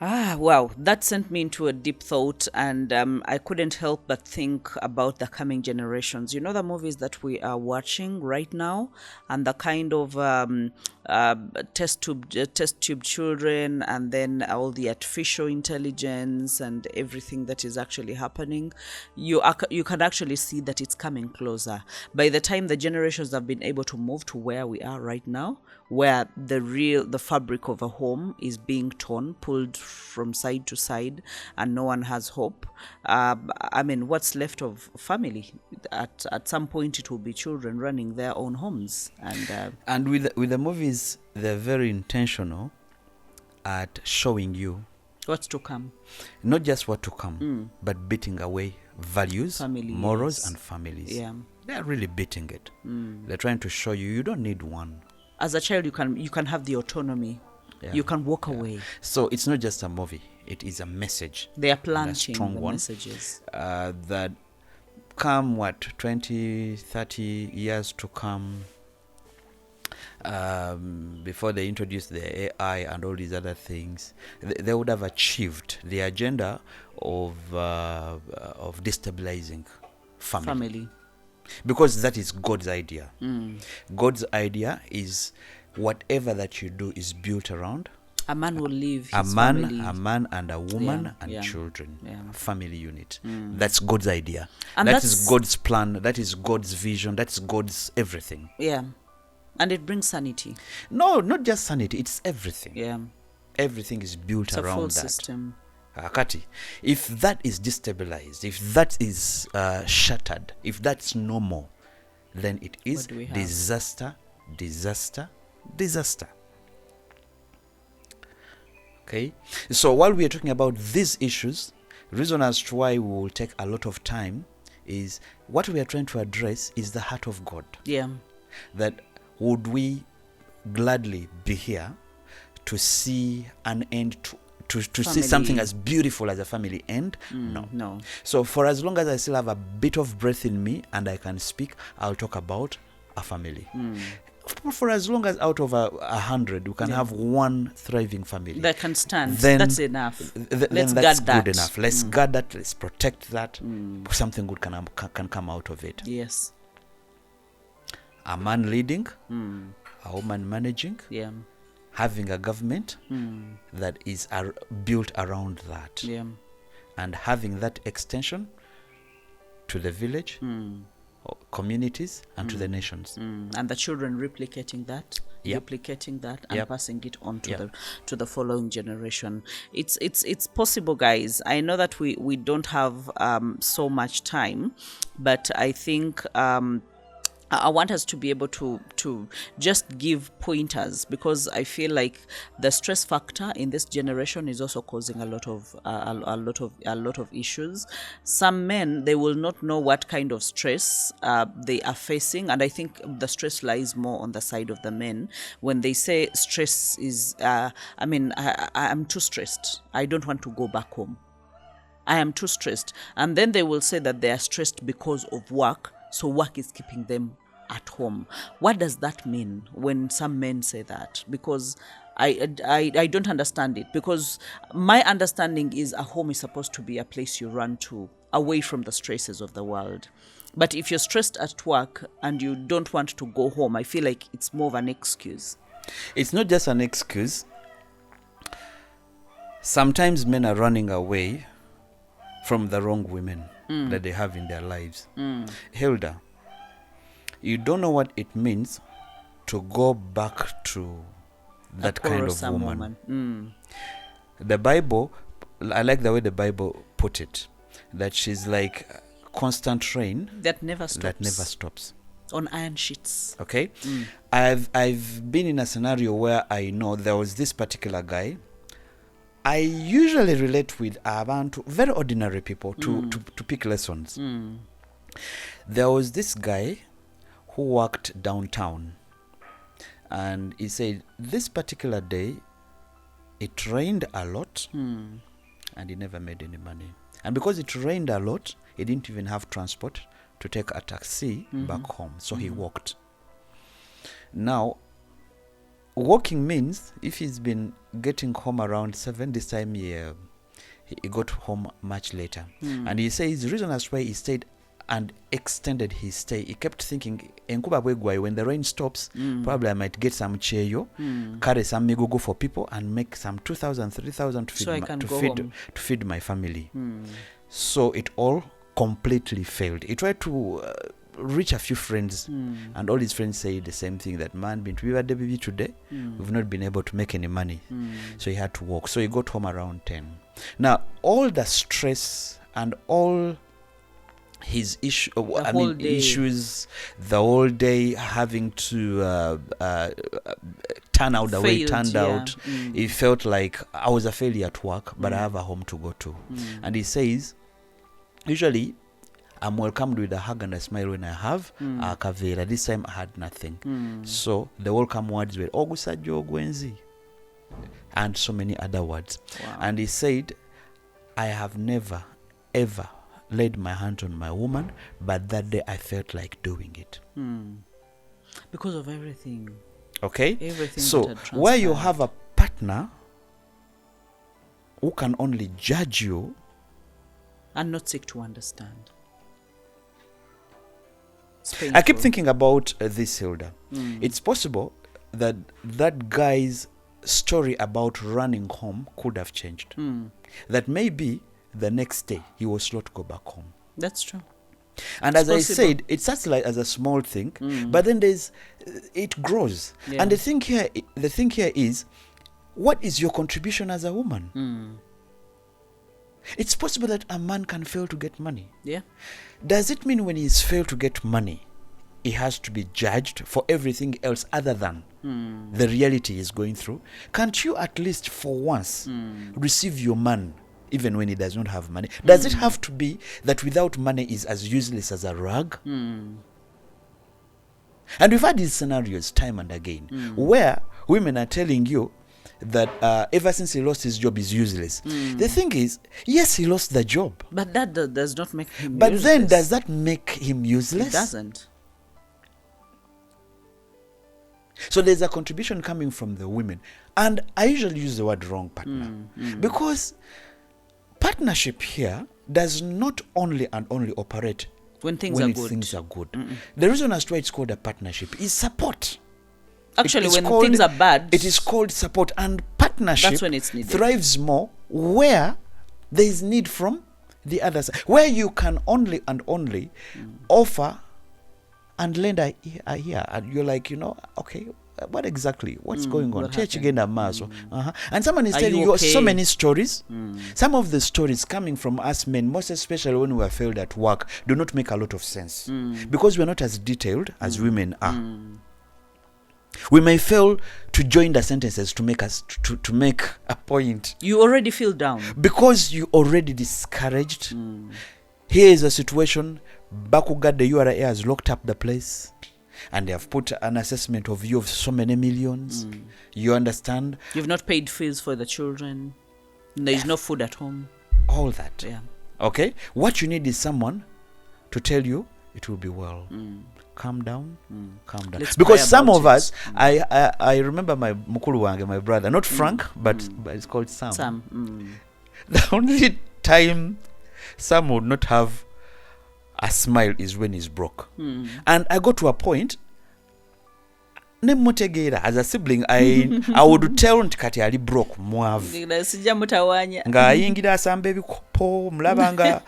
Wow, that sent me into a deep thought, and I couldn't help but think about the coming generations. You know, the movies that we are watching right now, and the kind of uh, test tube children, and then all the artificial intelligence and everything that is actually happening. You can actually see that it's coming closer. By the time the generations have been able to move to where we are right now, where the fabric of a home is being torn, pulled from side to side, and no one has hope. I mean, what's left of family? At some point, it will be children running their own homes, And with the movies, they're very intentional at showing you what's to come. not just what to come, but beating away values, Family, morals, yes. and families. Yeah. They're really beating it. They're trying to show you don't need one. As a child, you can have the autonomy. Yeah. You can walk away. So it's not just a movie; it is a message. They are And a planting strong the one, messages. that come 20, 30 years to come, before they introduce the AI and all these other things, they would have achieved the agenda of destabilizing family. Because that is God's idea. God's idea is whatever that you do is built around A man will leave a his man, family. a man, and a woman, Yeah, and yeah, children. yeah. A family unit. That's God's idea. And That that's- is God's plan. That is God's vision. That's God's everything. Yeah. And it brings sanity. No, not just sanity. It's everything. Yeah. Everything is built It's a around full that. system. Akati, if that is destabilized, if that is shattered, if that's no more, then it is What do we have? disaster, disaster, disaster. Okay, so while we are talking about these issues, reason as to why we will take a lot of time is what we are trying to address is the heart of God. Yeah. That would we gladly be here to see an end to see Family. something as beautiful as a family end? No. No. So for as long as I still have a bit of breath in me and I can speak, I'll talk about a family. For as long as out of 100 we can Yeah. have one thriving family, That can stand. Then- That's enough. then Let's that's guard good that. enough. Let's guard that. Let's protect that. Something good can come out of it. Yes. A man leading, a woman managing, Yeah. having a government that is built around that, Yeah. and having that extension to the village, or communities, and to the nations. And the children replicating that, Yep. and Yep. passing it on to Yep. the following generation. It's possible, guys. I know that we don't have so much time, but I think I want us to be able to just give pointers, because I feel like the stress factor in this generation is also causing a lot of issues. Some men, they will not know what kind of stress they are facing, and I think the stress lies more on the side of the men when they say stress is. I'm too stressed. I don't want to go back home. I am too stressed. And then they will say that they are stressed because of work, so work is keeping them at home. What does that mean when some men say that? Because I don't understand it. Because my understanding is a home is supposed to be a place you run to, away from the stresses of the world. But if you're stressed at work and you don't want to go home, I feel like it's more of an excuse. It's not just an excuse. Sometimes men are running away from the wrong women that they have in their lives. Hilda, you don't know what it means to go back to that kind of quarrelsome woman. The Bible, I like the way the Bible put it, that she's like constant rain That never stops. that never stops. On iron sheets. Okay, I've been in a scenario where I know there was this particular guy. I usually relate with abantu, very ordinary people, to pick lessons. There was this guy who worked downtown, and he said this particular day it rained a lot and he never made any money. And because it rained a lot, he didn't even have transport to take a taxi back home, so he walked. Now, working means if he's been getting home around 7, this time he got home much later. And he says the reason that's why he stayed and extended his stay, he kept thinking, when the rain stops, probably I might get some cheyo, carry some migugu for people, and make some 2,000, 3,000 to feed my family. So it all completely failed. He tried to reach a few friends, and all his friends say the same thing, that man, been to be today, we've not been able to make any money. So he had to walk. So he got home around 10. Now, all the stress and all his issues, the whole day having to turn out the way it turned out, he felt like I was a failure at work, but I have a home to go to. And he says, usually I'm welcomed with a hug and a smile when I have a kavera. This time I had nothing. So the welcome words were Ogusajo Gwenzi and so many other words. Wow. And he said, I have never ever laid my hand on my woman, but that day I felt like doing it. Because of everything. Okay? Everything. So where you have a partner who can only judge you and not seek to understand. I keep thinking about this, Hilda. It's possible that that guy's story about running home could have changed. That maybe the next day he was not to go back home. That's true. And as I said, it starts like as a small thing, but then it grows. Yeah. And the thing here is, what is your contribution as a woman? It's possible that a man can fail to get money. Yeah. Does it mean when he's failed to get money, he has to be judged for everything else other than the reality he's going through? Can't you at least for once receive your man even when he does not have money? Does it have to be that without money is as useless as a rug? And we've had these scenarios time and again where women are telling you that ever since he lost his job, he's useless. The thing is, yes, he lost the job. But that does not make him But useless. then, does that make him useless? It doesn't. So there's a contribution coming from the women. And I usually use the word wrong partner. Because partnership here does not only and only operate when things are good. The reason as to why it's called a partnership is support. Actually, when things are bad, it is called support, and partnership that's when it's needed. Thrives more where there is need from the other side, where you can only and only offer and lend a ear, and you're like, okay, what exactly? What's going on? And someone is telling you so many stories. Some of the stories coming from us men, most especially when we are failed at work, do not make a lot of sense because we're not as detailed as women are. We may fail to join the sentences to make us to make a point. You already feel down because you already discouraged. Here is a situation. Bakugad, the URA has locked up the place, and they have put an assessment of you of so many millions. You understand? You've not paid fees for the children. There is no food at home. All that. Yeah. Okay. What you need is someone to tell you it will be well. Calm down, calm down. Because some of us, I remember my mukulu wange, my brother, not Frank, but it's called Sam. The only time Sam would not have a smile is when he's broke. And I got to a point, as a sibling, I would tell nti ali broke mwavu. Nga ayingira asamba ebikopo mulabanga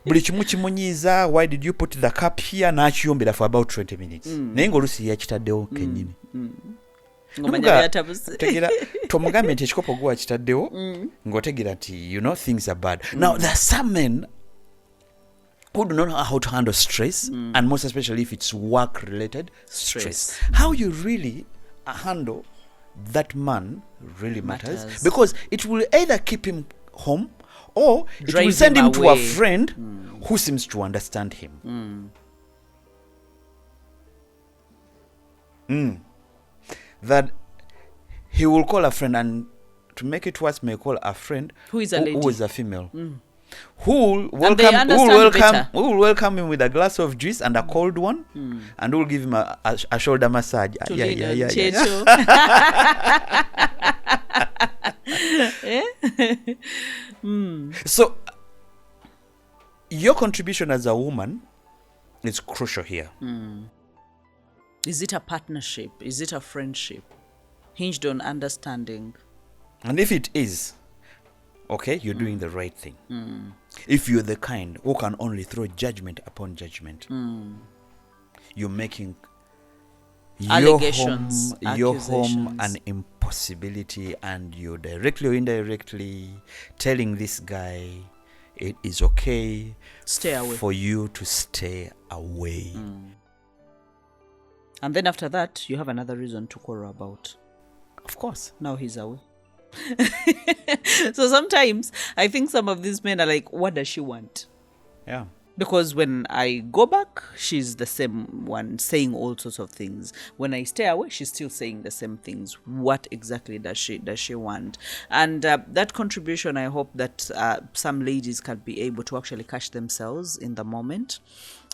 buli kimu kimunyiza, why did you put the cup here, n'akiyombera for about 20 minutes. Naye ng'oluusi yakitaddewo kennyini. Tomugambye nti ekikopo gwe wakitaddewo ng'otegeera nti things are bad. Now there are some men who do not know how to handle stress, and most especially if it's work-related stress. How you really handle that man really matters, because it will either keep him home or it will send him to a friend who seems to understand him. That he will call a friend, and to make it worse, may call a friend who is a female. Who will And they understand better. welcome him with a glass of juice and a cold one, and who will give him a shoulder massage. To Yeah, lean yeah, on yeah, yeah. Checho. So your contribution as a woman is crucial here. Is it a partnership? Is it a friendship hinged on understanding? And if it is, okay, you're doing the right thing. If you're the kind who can only throw judgment upon judgment, you're making Allegations, your home accusations. an impossibility, and you're directly or indirectly telling this guy it is okay Stay away. for you to stay away. And then after that, you have another reason to quarrel about. Of course. Now he's away. So sometimes I think some of these men are like, what does she want? Yeah. Because when I go back, she's the same one saying all sorts of things. When I stay away, she's still saying the same things. What exactly does she want? And that contribution, I hope that some ladies can be able to actually catch themselves in the moment.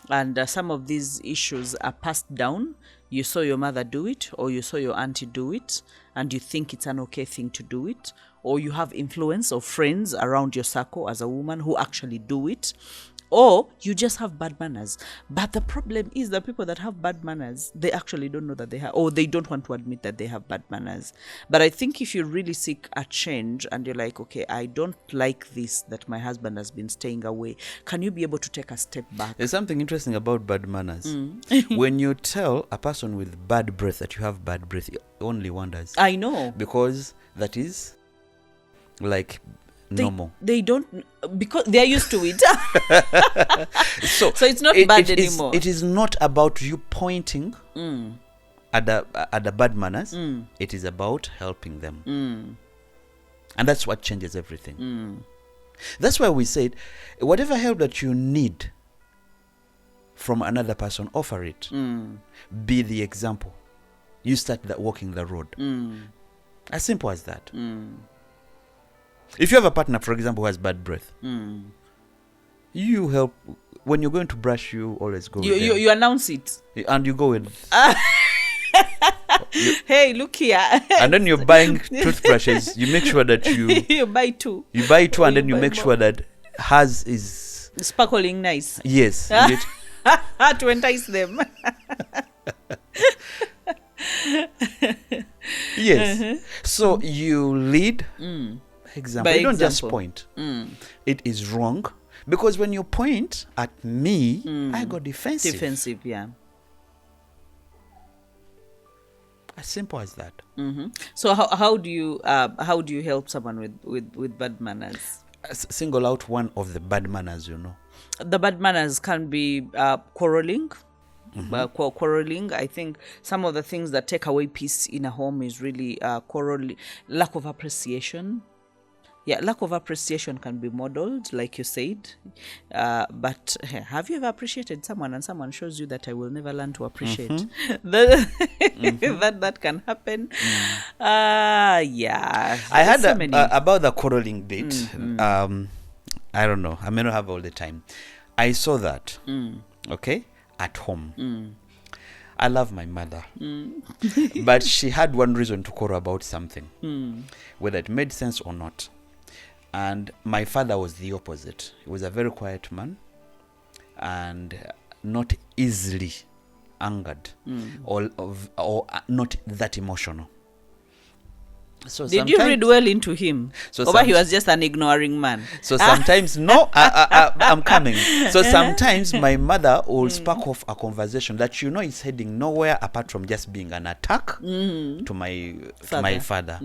And some of these issues are passed down. You saw your mother do it, or you saw your auntie do it, and you think it's an okay thing to do it, or you have influence of friends around your circle as a woman who actually do it, or you just have bad manners. But the problem is the people that have bad manners, they actually don't know that they have, or they don't want to admit that they have bad manners. But I think if you really seek a change and you're like, okay, I don't like this, that my husband has been staying away, can you be able to take a step back? There's something interesting about bad manners. When you tell a person with bad breath that you have bad breath, he only wonders. I know. Because that is like normal. They don't, because they are used to it. So it's not bad anymore. It is not about you pointing at the bad manners. It is about helping them. And that's what changes everything. That's why we said, whatever help that you need from another person, offer it. Be the example. You start walking the road. As simple as that. If you have a partner, for example, who has bad breath, you help. When you're going to brush, you always go with them. You announce it. And you go with... Hey, look here. And then you're buying toothbrushes. You make sure that you buy two. You buy two, and then you buy make more. sure that hers is... Sparkling nice. Yes. To entice them. Yes. So you lead... Example. By You don't just example. point. It is wrong, because when you point at me, I got defensive. Defensive, yeah. As simple as that. So how do you help someone with bad manners? Single out one of the bad manners, The bad manners can be quarreling. Quarreling. I think some of the things that take away peace in a home is really quarreling, lack of appreciation. Yeah, lack of appreciation can be modeled, like you said. But have you ever appreciated someone and someone shows you that I will never learn to appreciate? That can happen. Yeah. I had so many. about the quarreling bit. I don't know. I may not have all the time. I saw that. Okay, at home. I love my mother, but she had one reason to quarrel about something, whether it made sense or not. And my father was the opposite. He was a very quiet man and not easily angered or not that emotional. So did you read well into him? Or he was just an ignoring man? So sometimes, no, I'm coming. So sometimes my mother will spark off a conversation that is heading nowhere apart from just being an attack to my father.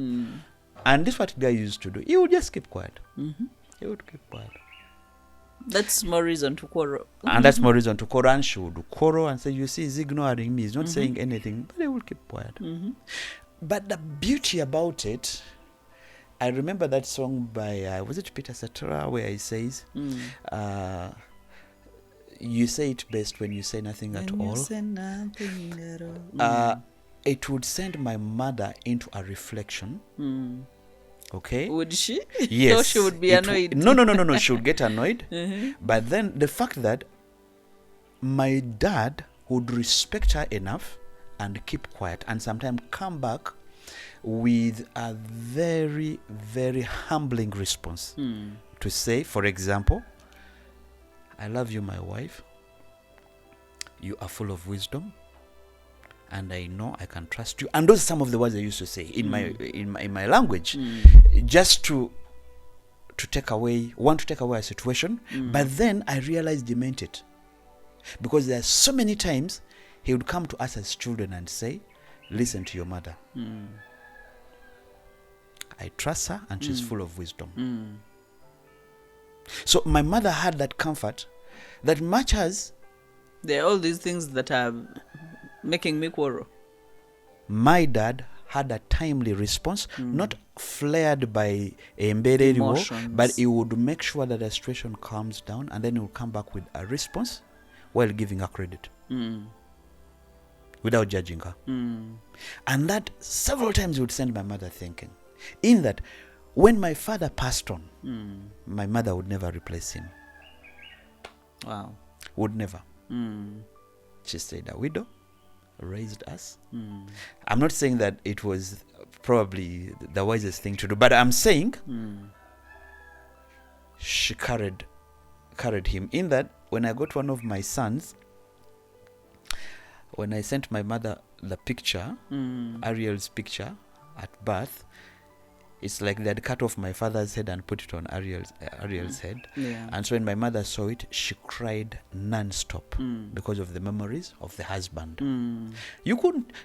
And this is what the guy used to do. He would just keep quiet. He would keep quiet. That's more reason to quarrel. And that's more reason to quarrel. And she would quarrel and say, you see, he's ignoring me. He's not saying anything. But he will keep quiet. But the beauty about it, I remember that song by, was it Peter Cetera, where he says, you say it best when you say nothing at all. You say nothing at all. It would send my mother into a reflection Okay. Would she? Yes. So she would be annoyed. No. She would get annoyed. But then the fact that my dad would respect her enough and keep quiet, and sometimes come back with a very, very humbling response to say, for example, I love you, my wife. You are full of wisdom, and I know I can trust you. And those are some of the words I used to say in my language, just to take away a situation. But then I realized he meant it, because there are so many times he would come to us as children and say, listen to your mother. I trust her, and she's full of wisdom. So my mother had that comfort, that much as there are all these things that are making me quarrel, my dad had a timely response, not flared by emotions, but he would make sure that the situation calms down, and then he would come back with a response while giving her credit, without judging her. And that several times would send my mother thinking, in that when my father passed on, my mother would never replace him. Wow. Would never. She stayed a widow, raised us. I'm not saying that it was probably the wisest thing to do, but I'm saying she carried him, in that when I got one of my sons, when I sent my mother the picture, Ariel's picture at birth, it's like they had cut off my father's head and put it on Ariel's head. Yeah. And so when my mother saw it, she cried non-stop because of the memories of the husband.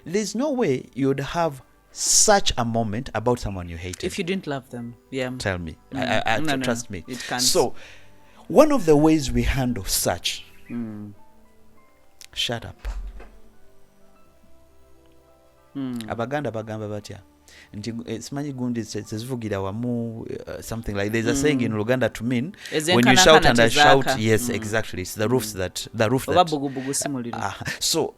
There's no way you'd have such a moment about someone you hated. If you didn't love them, yeah. Tell me. Trust me. It can't. So, one of the ways we handle such, shut up. Abaganda bagamba batya. Simanyi gundi tezivugira wamu, something like there's a saying in Luganda to mean when you shout and I shout, yes, exactly, it's the roof that so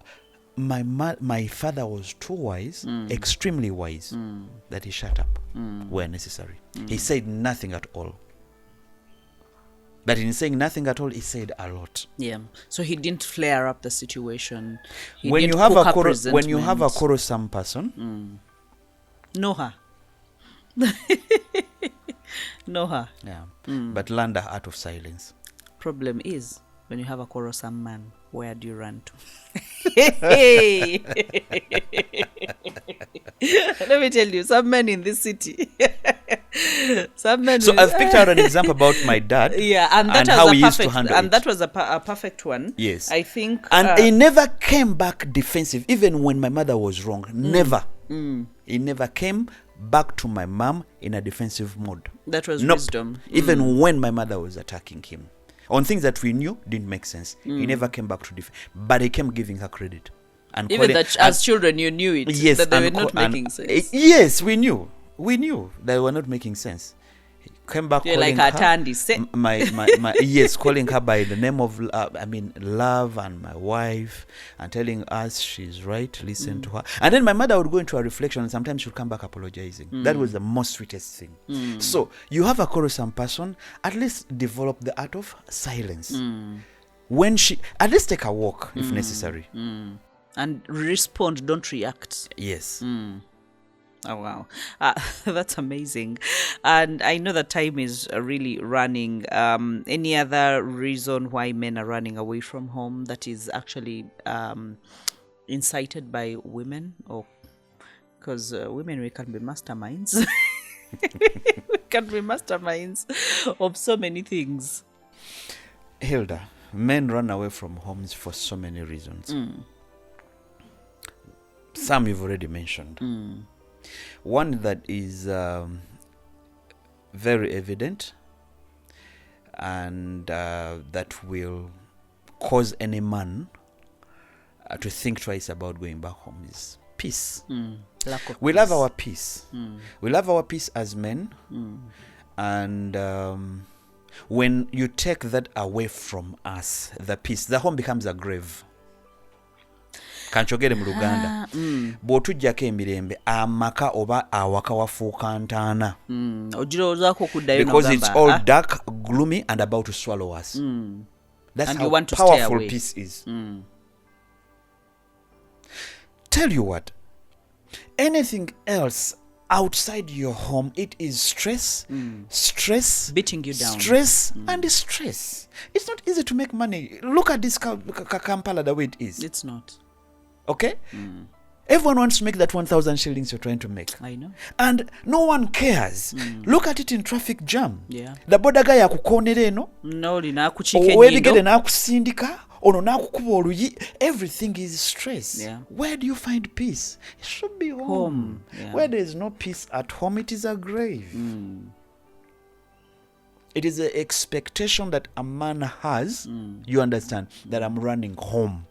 my father was too wise, extremely wise, that he shut up where necessary. He said nothing at all. But in saying nothing at all, he said a lot. Yeah. So he didn't flare up the situation. When you have a quarrelsome person, know her. Know her. Yeah. But learn the art of silence. Problem is, when you have a quarrelsome man, where do you run to? Let me tell you, some men in this city. Some men. So I've picked out an example about my dad. Yeah, and that was how he a used to perfect, handle and it. that was a perfect one. Yes. I think. And he never came back defensive, even when my mother was wrong. Never. He never came back to my mom in a defensive mode. That was wisdom. Even when my mother was attacking him on things that we knew didn't make sense, he never came back to defend, but he came giving her credit. And even that as children you knew it, yes, that they were not making sense. Yes, we knew they were not making sense. He came back calling like her my yes, calling her by the name of love, and my wife, and telling us she's right, listen to her. And then my mother would go into a reflection, and sometimes she would come back apologizing. That was the most sweetest thing. So you have a quarrelsome person, at least develop the art of silence. When she, at least take a walk if necessary. And respond, don't react. Yes. Oh, wow. That's amazing. And I know that time is really running. Any other reason why men are running away from home that is actually incited by women? Or because women, we can be masterminds. We can be masterminds of so many things. Hilda, men run away from homes for so many reasons. Some you've already mentioned. One that is very evident and that will cause any man to think twice about going back home is peace. We love our peace. We love our peace as men. And when you take that away from us, the peace, the home becomes a grave. kanchogere mu Luganda bw'otujjako emirembe amaka oba awaka wafuuka ntaana because it's all dark, gloomy and about to swallow us. That's And how you want to stay powerful away. peace is. Tell you what, anything else outside your home, it is stress, stress, Beating you down. stress, and stress. It's not easy to make money. Look at this Kampala, the way it is. It's not. Okay? Everyone wants to make that 1,000 shillings you're trying to make. I know. And no one cares. Look at it in traffic jam. Yeah. The border guy akukonera eno. No, linakuchika Owebigere ennyindo. nakusindika. Ono nakukuba oluyi. Everything is stress. Yeah. Where do you find peace? It should be home. Home, yeah. Where there is no peace at home, it is a grave. It is an expectation that a man has, you understand, that I'm running home.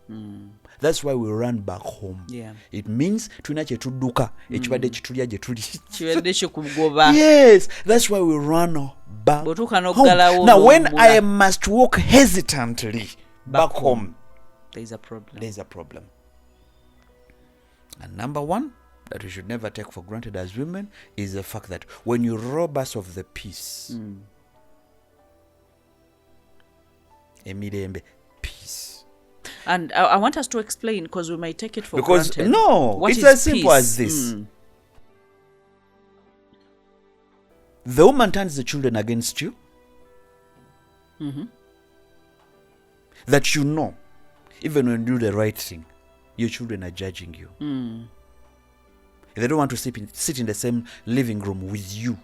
That's why we run back home. Yeah. It means tulina kye tudduka ekibadde kitulya gye tuli. Kibadde kikugoba. Yes, that's why we run back Bw'otuuka home. n'oggalawo Now, when olw'omula. I must walk hesitantly back home, There's a problem. there's a problem. And number one, that we should never take for granted as women, is the fact that when you rob us of the peace, emirembe, peace. And I want us to explain, because we might take it for Because granted. no, What it's is as simple peace? as this. The woman turns the children against you. That you know, even when you do the right thing, your children are judging you. They don't want to sit in the same living room with you.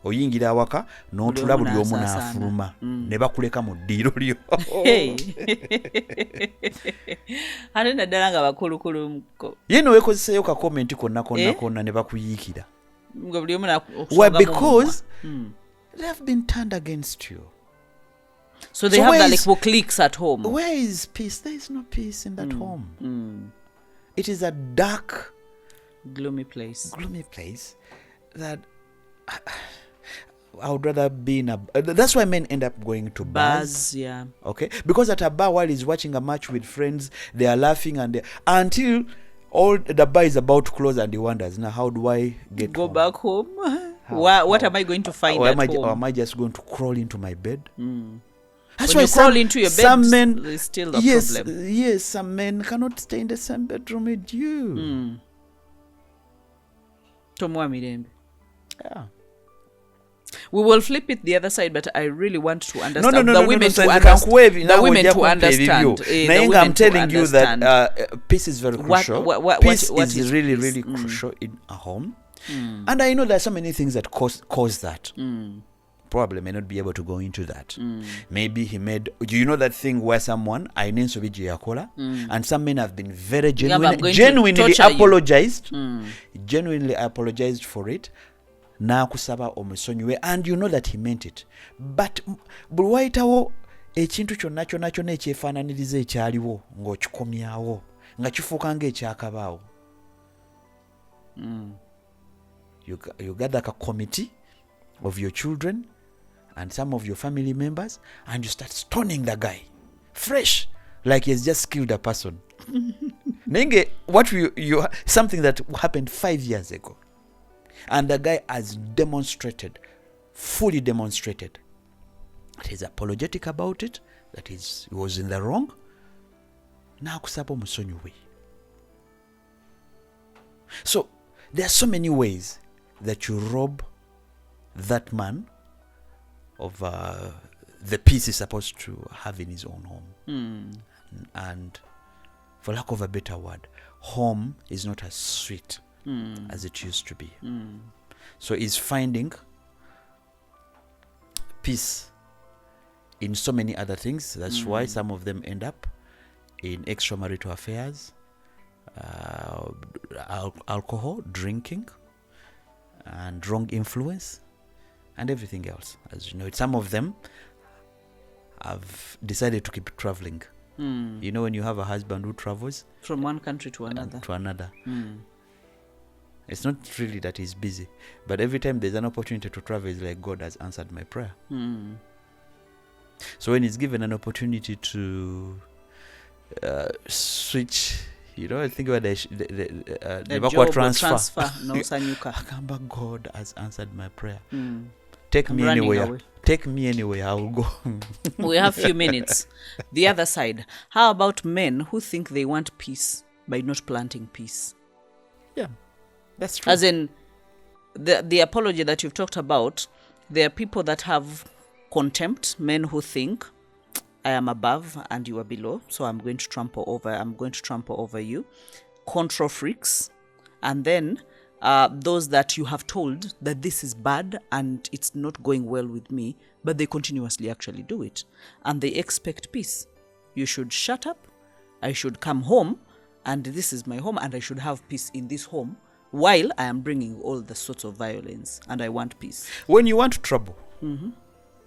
Oyingira awaka n'otula buli omu n'afuluma ne bakuleka mu ddiiro lyo. Hey. Ate naddala nga bakulukulu Ye ne weekozeseeyo ka komenti konna ne bakuyiikira. nga buli omu Why? Because they have been turned against you. so they So have where that is- like cliques at home. Where is peace? There is no peace in that home. It is a dark, Gloomy place. gloomy place that I would rather be in a... That's why men end up going to bars. Bars, yeah. Okay? Because at a bar, while he's watching a match with friends, they are laughing until all the bar is about to close and he wonders, now how do I get Go home? back home. What am I going to find Or at or home? am I just going to crawl into my bed? That's When why you crawl into your bed, some men, there's still a yes, problem. yes, some men cannot stay in the same bedroom with you. Tomoa mirembe. Yeah. We will flip it the other side, but I really want to No, understand the women to understand. the women to understand. Nayenga, I'm telling you that peace is very crucial. Peace what is is really, peace? really crucial in a home. And I know there are so many things that cause that. Probably may not be able to go into that. Maybe he made... Do you know that thing where someone, Ainenso Yakola, and some men have been very genuinely apologized. Genuinely apologized for it. N'akusaba omusonyiwe, and you know that he meant it. But buli wayitawo ekintu kyonna kyonna ekyefaananiriza ekyaliwo ng'okikomyawo nga kifuuka ng'ekyakabaawo. You gather a committee of your children and some of your family members, and you start stoning the guy fresh, like he has just killed a person. Nenge, what you something that happened 5 years ago, and the guy has fully demonstrated that he's apologetic about it, that he was in the wrong. Now kusaba musonyiwe. So there are so many ways that you rob that man of the peace he's supposed to have in his own home. And for lack of a better word, home is not as sweet as it used to be. So he's finding peace in so many other things. That's why some of them end up in extramarital affairs, alcohol, drinking, and wrong influence, and everything else. As you know, some of them have decided to keep traveling. You know, when you have a husband who travels From one country to another. It's not really that he's busy, but every time there's an opportunity to travel, it's like God has answered my prayer. So when he's given an opportunity to switch, I think about the job transfer. No sanyuka. Akamba, God has answered my prayer. I'm Take me running anywhere. away. Take me anywhere. I will go. We have few minutes. The other side. How about men who think they want peace by not planting peace? Yeah, that's true. As in, the apology that you've talked about, there are people that have contempt, men who think, I am above and you are below, so I'm going to trample over you. Control freaks. And then those that you have told that this is bad and it's not going well with me, but they continuously actually do it. And they expect peace. You should shut up. I should come home, and this is my home, and I should have peace in this home, while I am bringing all the sorts of violence, and I want peace. When you want trouble,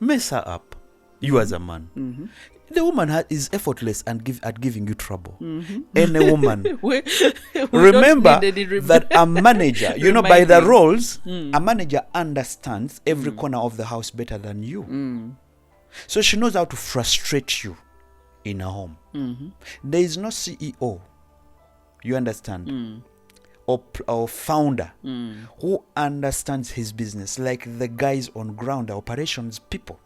mess her up, you as a man. The woman is effortless at giving you trouble. Any woman. Remember that a manager, by the roles, a manager understands every corner of the house better than you. So she knows how to frustrate you in a home. There is no CEO, you understand, or founder who understands his business like the guys on ground, the operations people.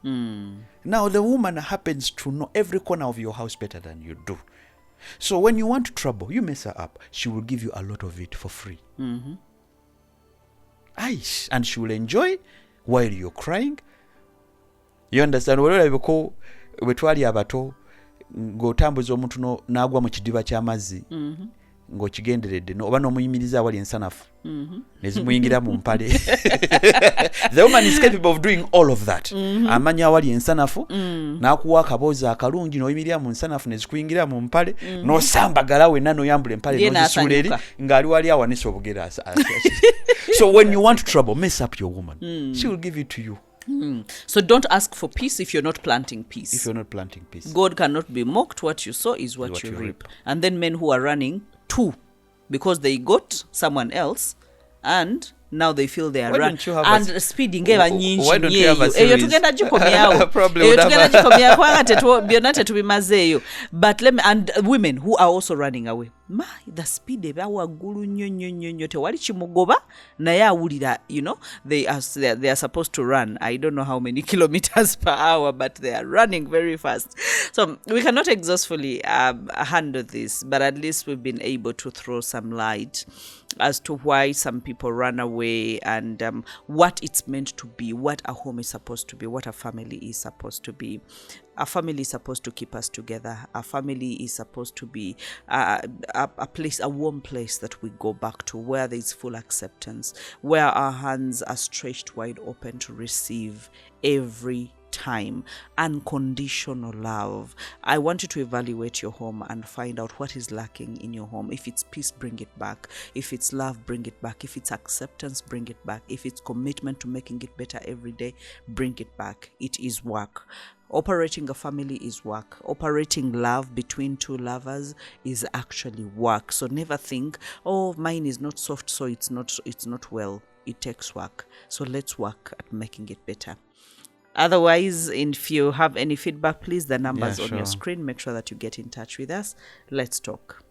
Now the woman happens to know every corner of your house better than you do. So when you want trouble, you mess her up, she will give you a lot of it for free. Aish, and she will enjoy while you're crying. You understand? Wetwali abato ng'otambuza omuntu n'agwa mu kidiba ky'amazzi ng'okigenderedde oba n'omuyimiriza awali ensanafu ne zimuyingira mu mpale. The woman is capable of doing all of that. Amanya awali ensanafu n'akuwa akaboozi akalungi n'oyimirira mu nsanafu ne zikuyingira mu mpale n'osambagala wenna n'oyambula empale n'ozisuula eri ng'ali wali awanise obugere. So when you want trouble, mess up your woman. She will give it to you. So don't ask for peace if you're not planting peace. If you're not planting peace. God cannot be mocked. What you sow is what you reap. And then men who are running too, because they got someone else and now they feel they are running. And speeding gave a nyinji. Why don't you have a series? But let me, and women who are also running away. The speed they are they are supposed to run. I don't know how many kilometers per hour, but they are running very fast. So we cannot exhaustively handle this, but at least we've been able to throw some light as to why some people run away and what it's meant to be, what a home is supposed to be, what a family is supposed to be. A family is supposed to keep us together. A family is supposed to be a place, a warm place that we go back to, where there is full acceptance, where our hands are stretched wide open to receive every time. Unconditional love. I want you to evaluate your home and find out what is lacking in your home. If it's peace, bring it back. If it's love, bring it back. If it's acceptance, bring it back. If it's commitment to making it better every day, bring it back. It is work. Operating a family is work. Operating love between two lovers is actually work. So never think, oh, mine is not soft, so it's not well. It takes work. So let's work at making it better. Otherwise, if you have any feedback, please, the numbers on your screen. Make sure that you get in touch with us. Let's talk.